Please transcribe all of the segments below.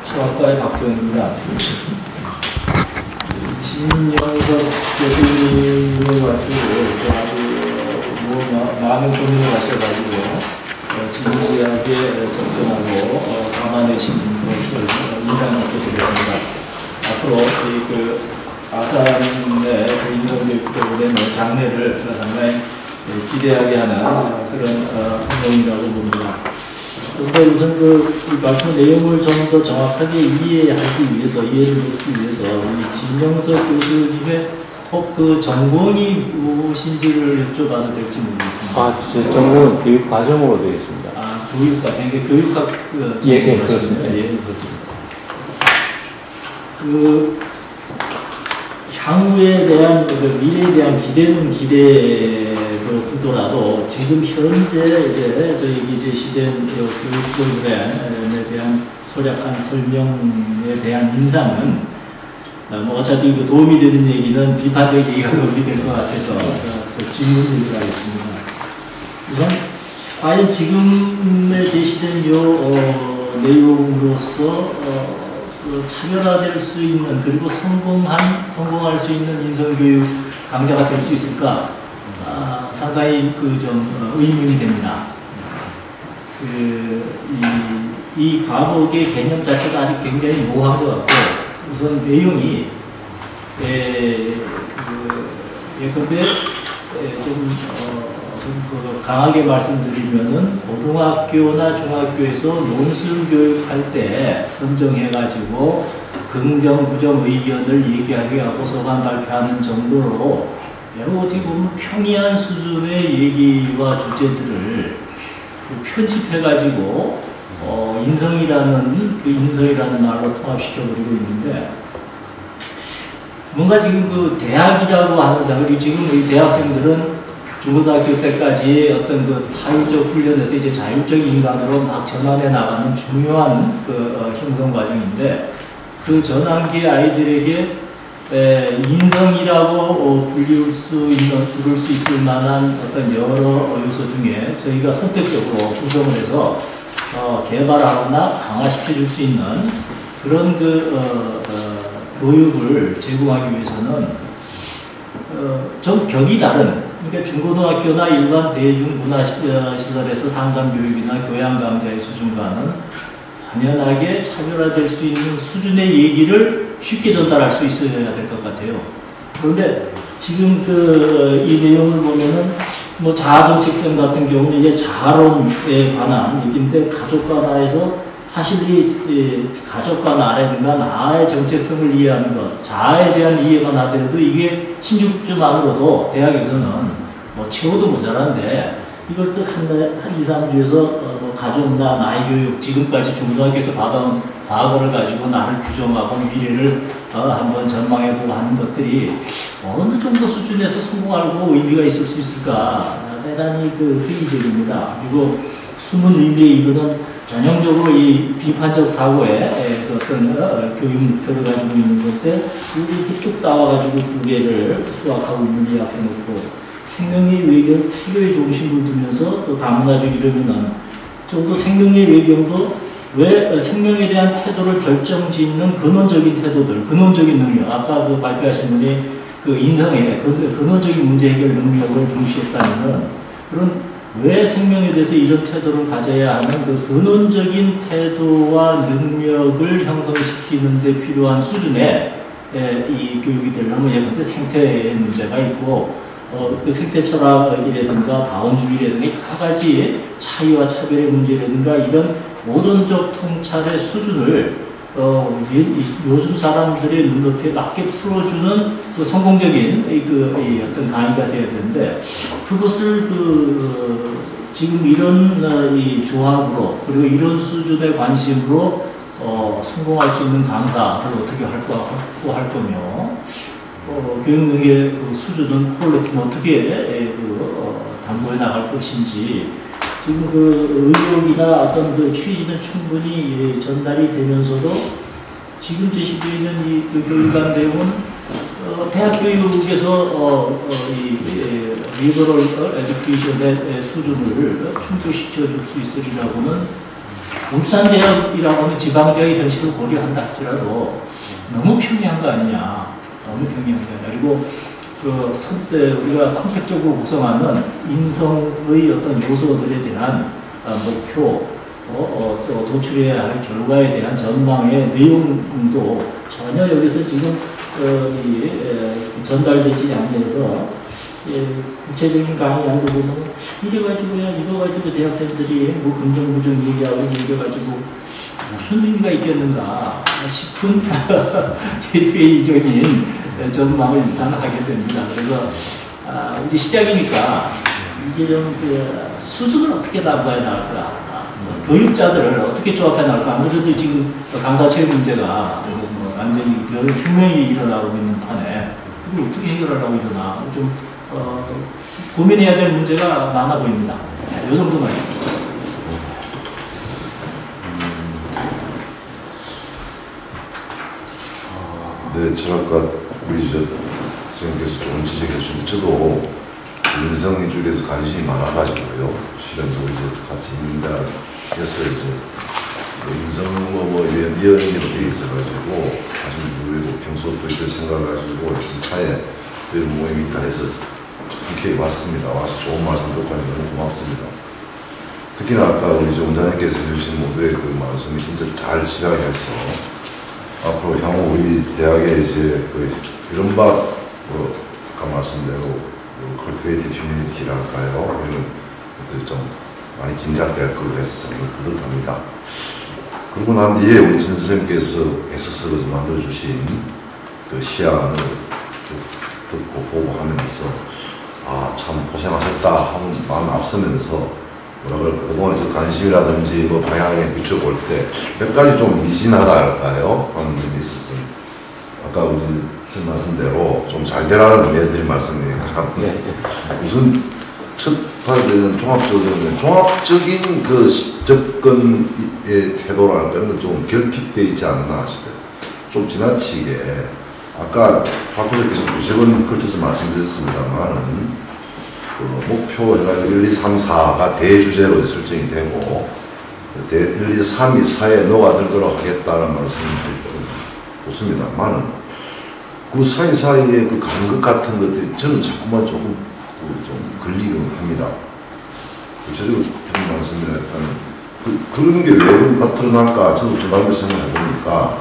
수학과의 박태원입니다. 진영석 교수님을 가지고 아주 많은 고민을 하셔가지고 진지하게 접근하고 담아내신 것을 인상 깊게 드렸습니다. 앞으로 그 아산의 인성교육 프로그램의 장래를 상당히 기대하게 하는 그런 활동이라고 봅니다. 그런데 우선 이 말씀 내용을 좀 더 정확하게 이해를 돕기 위해서 이 진영석 교수님의 혹 그 전공이 무엇인지를 여쭤봐도 될지 모르겠습니다. 제 전공은 교육 과정으로 되어 있습니다. 교육과정, 교육학 예, 그렇습니다. 예, 그렇습니다. 향후에 대한 미래에 대한 기대는 기대로 두더라도 지금 현재 저희 제시된 교육 프로그램에 대한 소략한 설명에 대한 인상은 어차피 도움이 되는 얘기는 비판적 얘기가 도움이 될 것 같아서 질문을 하겠습니다. 우선 과연 지금에 제시된 내용으로서 차별화될 수 있는 그리고 성공할 수 있는 인성교육 강좌가 될 수 있을까? 상당히 좀 의문이 됩니다. 이 과목의 개념 자체가 아직 굉장히 모호한 것 같고, 우선 내용이 예컨대 좀 강하게 말씀드리면은 고등학교나 중학교에서 논술 교육할 때 선정해가지고 긍정, 부정 의견을 얘기하게 하고 소감 발표하는 정도로 어떻게 보면 평이한 수준의 얘기와 주제들을 편집해가지고 인성이라는 말로 통합시켜버리고 있는데, 뭔가 지금 대학이라고 하는 장르, 지금 우리 대학생들은 중고등학교 때까지 어떤 타율적 훈련에서 이제 자율적 인간으로 막 전환해 나가는 중요한 형성 과정인데, 그 전환기 아이들에게 인성이라고 부를 수 있을 만한 어떤 여러 요소 중에 저희가 선택적으로 구성을 해서 개발하거나 강화시켜줄 수 있는 그런 교육을 제공하기 위해서는 좀 격이 다른, 그러니까 중고등학교나 일반 대중문화시설에서 상담교육이나 교양 강좌의 수준과는 당연하게 차별화될 수 있는 수준의 얘기를 쉽게 전달할 수 있어야 될 것 같아요. 그런데 지금 이 내용을 보면은 자아정책성 같은 경우는 이제 자아론에 관한 얘기인데, 가족과 나에서 사실 이 가족과 나라든가 나의 정체성을 이해하는 것, 자아에 대한 이해만 하더라도 이게 신축주만으로도 대학에서는 채워도 모자란데, 이걸 또 한 2, 3주에서 가족나 나의 교육, 지금까지 중고등학교에서 받아온 과거를 가지고 나를 규정하고 미래를 한번 전망해보고 하는 것들이 어느 정도 수준에서 성공하고 의미가 있을 수 있을까? 대단히 회의적입니다. 그리고 숨은 의미의 이거는 전형적으로 이 비판적 사고의 어떤 교육 목표를 가지고 있는 건데, 이렇게 쭉 따와가지고 두 개를 수학하고 윤리학 해놓고 생명의 외경, 태교의 중심을 두면서 또 다문화적 이러면은 좀 더 생명의 외경도 왜 생명에 대한 태도를 결정짓는 근원적인 태도들, 근원적인 능력, 아까 발표하신 분이 인성의 근원적인 문제 해결 능력을 중시했다면은, 그런 왜 생명에 대해서 이런 태도를 가져야 하는 근원적인 태도와 능력을 형성시키는 데 필요한 수준의 이 교육이 되려면 예컨대 생태의 문제가 있고, 생태 철학이라든가 다원주의라든가 여러 가지 차이와 차별의 문제라든가 이런 모든적 통찰의 수준을 요즘 사람들의 눈높이에 맞게 풀어주는 성공적인 어떤 강의가 되어야 되는데, 그것을 지금 이런 이 조합으로 그리고 이런 수준의 관심으로 성공할 수 있는 강사를 어떻게 할 거며, 교육능의 수준은 퀄리티는 어떻게 담보해 나갈 것인지, 지금 의욕이나 어떤 취지는 충분히 전달이 되면서도 지금 제시되어 있는 이 교육관 내용은 대학 교육에서 이 리버럴 에듀케이션의 수준을 충족시켜 줄 수 있으리라고는 울산대학이라고 하는 지방대학의 현실을 고려한다 할지라도 너무 평이한 거 아니냐. 너무 평이한 거 아니냐. 그리고 우리가 선택적으로 구성하는 인성의 어떤 요소들에 대한 목표, 또 도출해야 할 결과에 대한 전망의 내용도 전혀 여기서 지금 전달되지 않면서 구체적인 강의 한거 보면 이래가지고야 이거 가지고 대학생들이 뭐 긍정 부정 얘기하고 이래가지고 무슨 의미가 있겠는가 싶은 회의적인 전망을 일단 하게 됩니다. 그래서 이제 시작이니까 이게 좀 수준을 어떻게 담아야 나갈까, 교육자들을 어떻게 조합해 나갈까. 아무래도 지금 강사 체육 문제가 완전히 혁명이 일어나고 있는 판에 이걸 어떻게 해결하려고 이러나 좀 고민해야 될 문제가 많아 보입니다. 이 정도만. 네, 아까 우리 선생님께서 조금 지적해 주신 저도 인성 쪽에서 관심이 많아가지고요. 실현적으로 같이 인문대학에서 인성 연계로 되어 있어가지고 아주 평소 또 이렇게 생각해가지고 이 차에 이런 모임이 있다 해서 이렇게 왔습니다. 와서 좋은 말씀 듣고 너무 고맙습니다. 특히나 아까 우리 원장님께서 해주신 모두의 그 말씀이 진짜 잘 지각해서 앞으로 향후 우리 대학의 이른바 아까 말씀대로 컬티베이티브 휴머니티랄까요? 이런 것들이 좀 많이 진작될 걸로 해서 정말 뿌듯합니다. 그러고 난 뒤에 우리 진 선생님께서 SS에서 만들어주신 그 시안을 듣고 보고 하면서 참 고생하셨다 하는 마음 앞서면서 그동안에 저 관심이라든지 뭐 방향에 비춰볼 때 몇 가지 좀 미진하다 할까요? 하는 점이 있었습니다. 아까 우리 선생님 말씀대로 좀 잘 되라는 의미에서 드린 말씀이니까 우선 첫 번째는 종합적인 그 접근의 태도랄까 이런 건 좀 결핍되어 있지 않나 싶어요. 좀 지나치게 아까 박 교수께서 두세 번 걸쳐서 말씀드렸습니다만은 그 목표 1, 2, 3, 4가 대주제로 설정이 되고 1, 2, 3이 4에 녹아들도록 하겠다는 말씀을 좋습니다만은 그 사이사이에 그 간극 같은 것들이 저는 자꾸만 조금 좀 걸리곤 합니다. 구체적으로 드린 말씀이라 일단 그런 게 왜 나타날까 저도 전담을 생각해보니까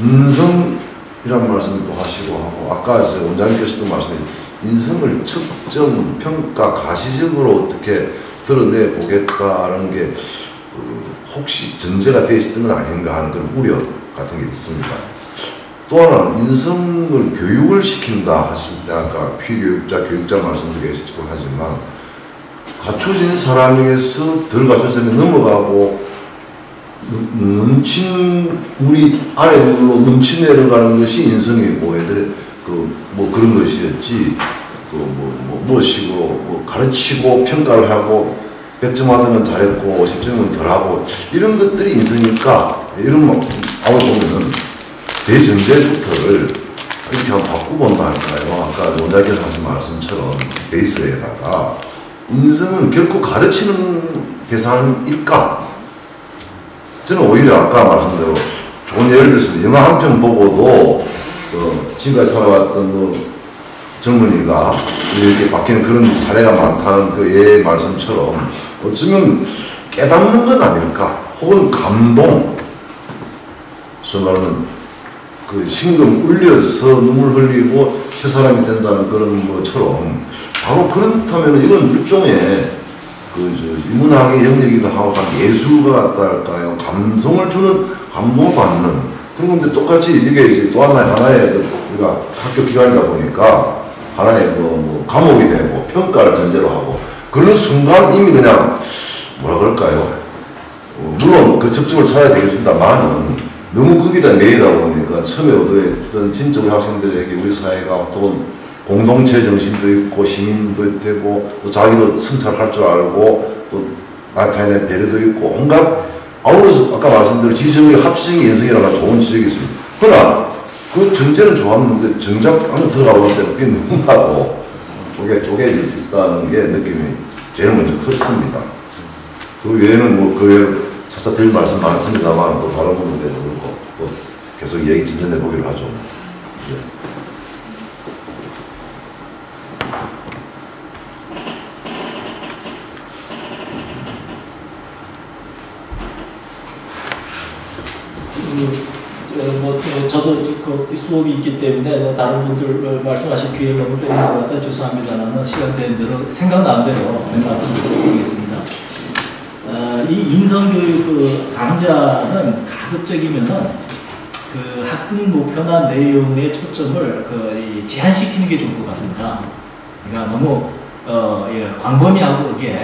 인성이란 말씀도 하시고 하고 아까 원장님께서도 말씀하신 인성을 측정, 평가, 가시적으로 어떻게 드러내 보겠다는 게 혹시 전제가 되어 있었던 건 아닌가 하는 그런 우려 같은 게 있습니다. 또 하나는 인성을 교육을 시킨다 하실 때 아까 피교육자, 교육자 말씀도 계시고 하지만 갖춰진 사람에게서 덜 갖춰졌으면 넘어가고 우리 아래로 넘치 내려가는 것이 인성이고 애들의 그런 것이었지 무엇이고 가르치고 평가를 하고 100점 하면 잘했고 10점은 덜하고 이런 것들이 인성일까 이런 아웃 보면은 대전제부터를 이렇게 한번 바꾸본다 할까요? 아까 원장님께서 하신 말씀처럼 베이스에다가 인성은 결코 가르치는 대상일까? 저는 오히려 아까 말씀대로 좋은 예를 들어서 영화 한 편 보고도 지금까지 살아왔던 젊은이가 이렇게 바뀌는 그런 사례가 많다는 그 예 말씀처럼 어쩌면 깨닫는 건 아닐까? 혹은 감동, 소위 말하는 그 심금 울려서 눈물 흘리고 새 사람이 된다는 그런 것처럼 바로 그렇다면 이건 일종의 인문학의 영역이기도 하고 예술가 같다 할까요? 감성을 주는, 감동을 받는 그런 건데 똑같이 이게 이제 또 하나의 우리가 학교 기관이다 보니까 하나의 과목이 되고 평가를 전제로 하고 그런 순간 이미 그냥 뭐라 그럴까요? 물론 그 접점을 찾아야 되겠습니다만은 너무 거기다 매이다 보니까 처음에 얻어했던 진짜 우리 학생들에게 우리 사회가 또 공동체 정신도 있고 시민도 되고 또 자기도 성찰할 줄 알고 또 나타내는 배려도 있고 온갖 아울러서 아까 말씀드린 지적의 합성의 인성이라는 좋은 지적이 있습니다. 그러나 그 전제는 좋았는데 정작 안에 들어가볼 때는 그게 너무나도 쪼개져 있다는 게 느낌이 제일 먼저 컸습니다. 그 외에는 그 차차 드릴 말씀 많습니다만 또 다른 분들에 대해서 또 계속 얘기 진전해 보기로 하죠. 예. 저도 그 수업이 있기 때문에 다른 분들 말씀하신 기회를 너무 뺏는 것 같아 죄송합니다만 시간 되는 대로 생각나는 대로 말씀드리겠습니다. 이 인성교육 그 강좌는 가급적이면은 그 학습 목표나 내용의 초점을 제한시키는 게 좋을 것 같습니다. 그러니까 너무 광범위하고 이게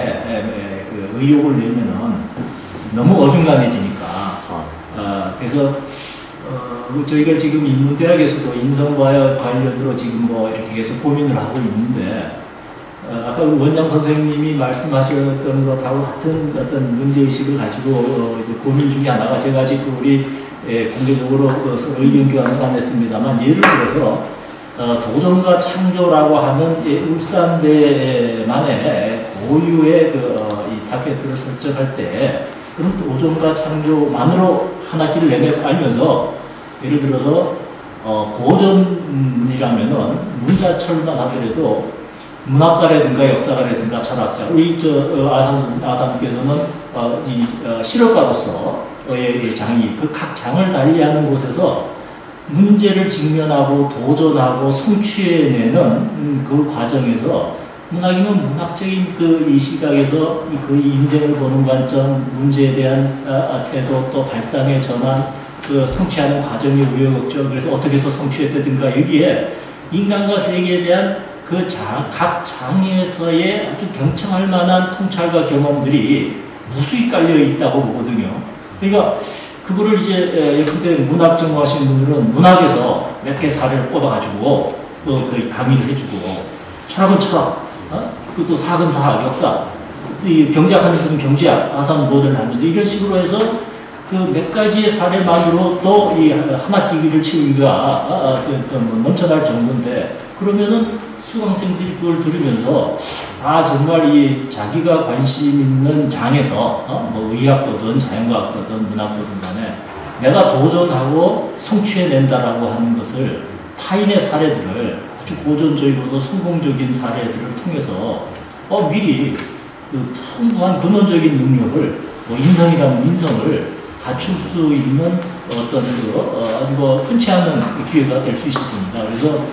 그 의욕을 내면은 너무 어중간해지니까. 그래서 저희가 지금 인문대학에서도 인성과 관련으로 지금 뭐 이렇게 계속 고민을 하고 있는데 아까 원장 선생님이 말씀하셨던 것하고 같은 어떤 문제의식을 가지고 이제 고민 중에 하나가 제가 아직 우리 공개적으로 서로 의견 교환을 안 했습니다만 예를 들어서 도전과 창조라고 하는 울산대만의 고유의 이 타겟을 설정할 때 그런 도전과 창조만으로 한 학기를 내내 깔면서 예를 들어서 고전이라면은 문사철만 하더라도 문학가라든가 역사가라든가 철학자 우리 아사님께서는 실업가로서의 장이 그 각 장을 달리하는 곳에서 문제를 직면하고 도전하고 성취해내는 그 과정에서 문학이면 문학적인 이 시각에서 그 인생을 보는 관점, 문제에 대한 태도, 또 발상의 전환, 성취하는 과정의 우여곡절, 그래서 어떻게 해서 성취했다든가 여기에 인간과 세계에 대한 각 장에서의 아주 경청할 만한 통찰과 경험들이 무수히 깔려 있다고 보거든요. 그러니까 그거를 이제 예컨대 문학 전공하시는 분들은 문학에서 몇 개 사례를 꼽아가지고 강의를 해주고 철학은 철학, 또 사학은 사학, 역사, 이 경제학하는 분은 경제학, 아산 모델을 하면서 이런 식으로 해서 그 몇 가지의 사례만으로 또 이 한 학기를 치우기가 넘쳐날 정도인데 그러면은 수강생들이 그걸 들으면서 정말 이 자기가 관심 있는 장에서 뭐 의학거든 자연과학거든 문학거든 간에 내가 도전하고 성취해낸다라고 하는 것을 타인의 사례들을 아주 고전적이고도 성공적인 사례들을 통해서 미리 그 풍부한 근원적인 능력을 인성이라는 인성을 갖출 수 있는 어떤 흔치 않은 기회가 될 수 있을 겁니다. 그래서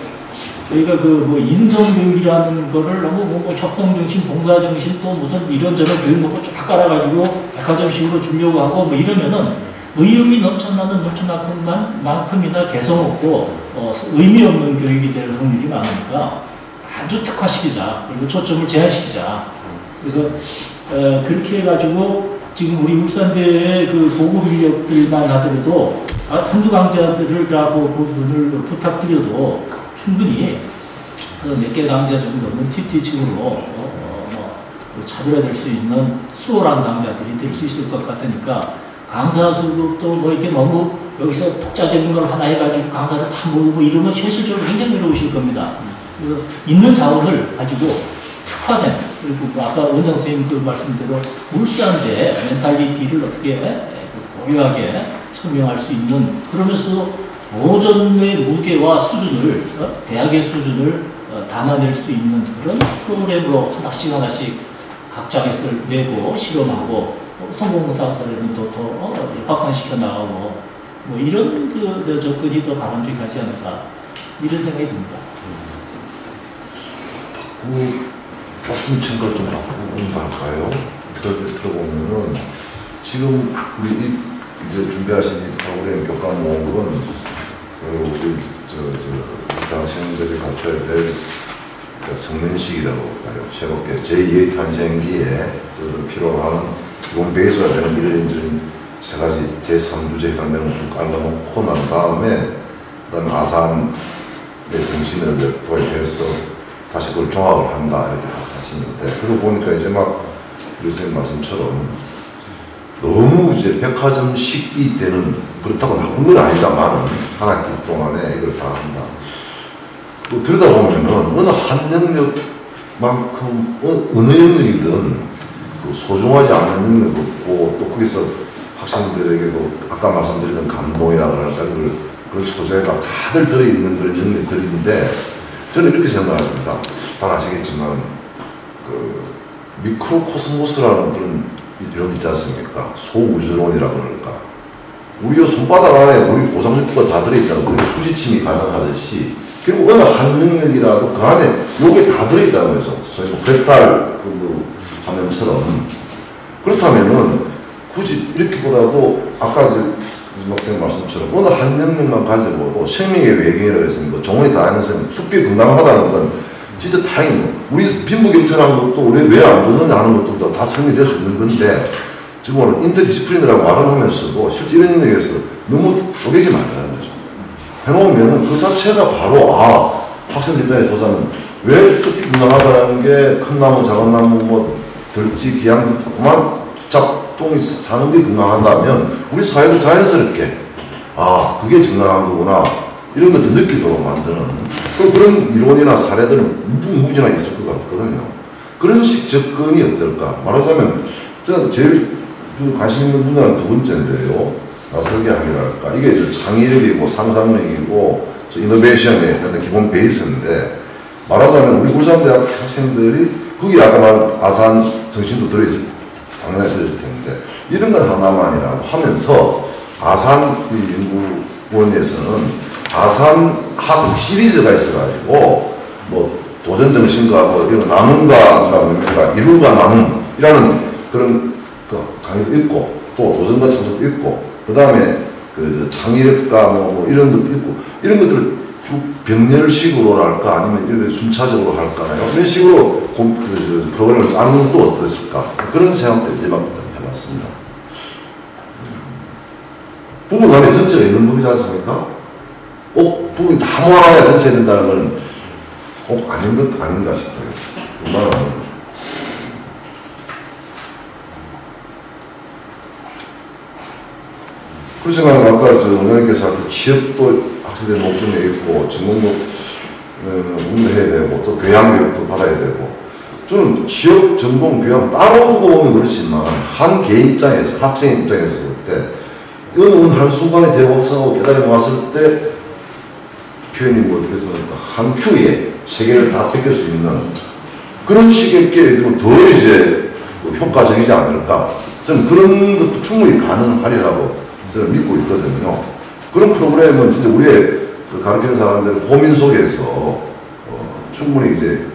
저희가 인성교육이라는 거를 너무 협동정신, 봉사정신 또 무슨 이런저런 교육 놓고 쫙 깔아가지고 백화점식으로 주려고 하고 이러면은 의욕이 넘쳐나는 만큼이나 개성 없고 의미 없는 교육이 될 확률이 많으니까 아주 특화시키자. 그리고 초점을 제한시키자. 그래서 그렇게 해가지고 지금 우리 울산대의 고급 인력들만 하더라도 한두 강좌들이라고 부분을 부탁드려도 충분히 몇 개 강좌 정도는 TT층으로 차별화될 수 있는 수월한 강좌들이 될 수 있을 것 같으니까 강사 수도 또 이렇게 너무 여기서 독자적인 걸 하나 해가지고 강사를 다 모으고 이러면 현실적으로 굉장히 어려우실 겁니다. 그래서 있는 자원을 가지고 특화된 그리고 아까 원장 선생님 말씀대로 울산대 멘탈리티를 어떻게 고유하게 설명할 수 있는 그러면서도 도전의 무게와 수준을 대학의 수준을 담아낼 수 있는 그런 프로그램으로 하나씩 각 장에서 내고 실험하고 성공 사례는 더 확산시켜 나가고 이런 접근이 더 바람직하지 않을까 이런 생각이 듭니다. 조금 친구를 좀 바꾸고 할까요? 들어보면은 지금 우리 이제 준비하신 이 프로그램 교과 목록은 우리 당신들이 갖춰야 될 성년식이라고 봐요. 새롭게 제2의 탄생기에 필요로 하는 기본 베이스가 되는 이런 세 가지 제3주제에 해당되는 걸 좀 깔아놓고 난 다음에 그다음에 아산의 정신을 도입해서 다시 그걸 종합을 한다 이렇게 하시는데 그러고 보니까 이제 막 교수님 말씀처럼 너무 이제 백화점식이 되는 그렇다고 나쁜 건 아니다만 한 학기 동안에 이걸 다 한다. 또 들여다보면은 어느 한 영역만큼 어느 영역이든 소중하지 않은 영역이 없고 또 거기서 학생들에게도 아까 말씀드리던 감동이라 그럴까 그런 소재가 다들 들어있는 그런 영역들인데 저는 이렇게 생각합니다. 잘 아시겠지만 그 미크로코스모스라는 그런 이론 있지 않습니까? 소우주론이라 그럴까? 우리 손바닥 안에 우리 보상육부가 다 들어있잖아요. 수지침이 가능하듯이 결국 어느 한 영역이라도 그 안에 요게 다 들어있다는 거죠. 소위 벡탈 화면처럼. 그렇다면은 굳이 이렇게보다도 아까 박사님 말씀처럼 어느 한 영역만 가지고도 생명의 외경이라고 했습니다. 종의 다양성, 숲이 건강하다는 건 진짜 다행이에요. 우리 빈부격차라는 것도 우리 왜 안 좋느냐 하는 것도 다 설명될 수 있는 건데 지금 오늘 인터디시플리너라고 말을 하면서도 실제 이런 영역에서 너무 쪼개지 말라는 거죠. 해놓으면 그 자체가 바로 학생 입장에서 보자면 왜 숲이 건강하다는 게 큰 나무, 작은 나무, 뭐 들쥐, 기양, 그만 작동이 사는 게 건강하다면 우리 사회도 자연스럽게 그게 정당한 거구나 이런 것도 느끼도록 만드는 그런 이론이나 사례들은 무지나 있을 것 같거든요. 그런 식 접근이 어떨까? 말하자면 저는 제일 관심 있는 분야는 두 번째인데요. 설계학이랄까. 이게 창의력이고 상상력이고 이노베이션의 기본 베이스인데 말하자면 우리 울산대학 학생들이 거기 아까 말한 아산 정신도 들어있을 당연히 들어있을 텐데 이런 건 하나만이라도 하면서 아산 연구원에서는 아산학 시리즈가 있어가지고 뭐 도전정신과 뭐 이런 나눔과 뭡니까 이룬과 나눔이라는 그런 강의도 있고 또 도전과 창조도 있고 그 다음에 그 창의력과 뭐 이런 것도 있고 이런 것들을 쭉 병렬식으로 할까 아니면 이렇게 순차적으로 할까요? 이런 식으로 프로그램을 짜는 또 어떻을까 그런 생각도 이제 막 해봤습니다. 부분 안에 전체가 있는 법이지 않습니까? 부분이 다 모아야 전체 된다는 것은 꼭 아닌 것 아닌가 싶어요. 그만 아닌 그렇지만 아까 원장님께서 취업도 학생들 목전에 있고 전공도 운동해야 되고 또 교양교육도 받아야 되고 저는 취업, 전공, 교양 따로 두고 보면 그렇지만 한 개인 입장에서 학생 입장에서 볼 때 어느 한순간에 대학생하고 깨달음이 왔을 때 표현이 뭐 어떻게 했습니까? 한 큐에 세계를 다 뺏길 수 있는 그런 식의 게임이 더 이제 효과적이지 않을까 저는 그런 것도 충분히 가능하리라고 저는 믿고 있거든요. 그런 프로그램은 진짜 우리의 가르치는 사람들 고민 속에서 충분히 이제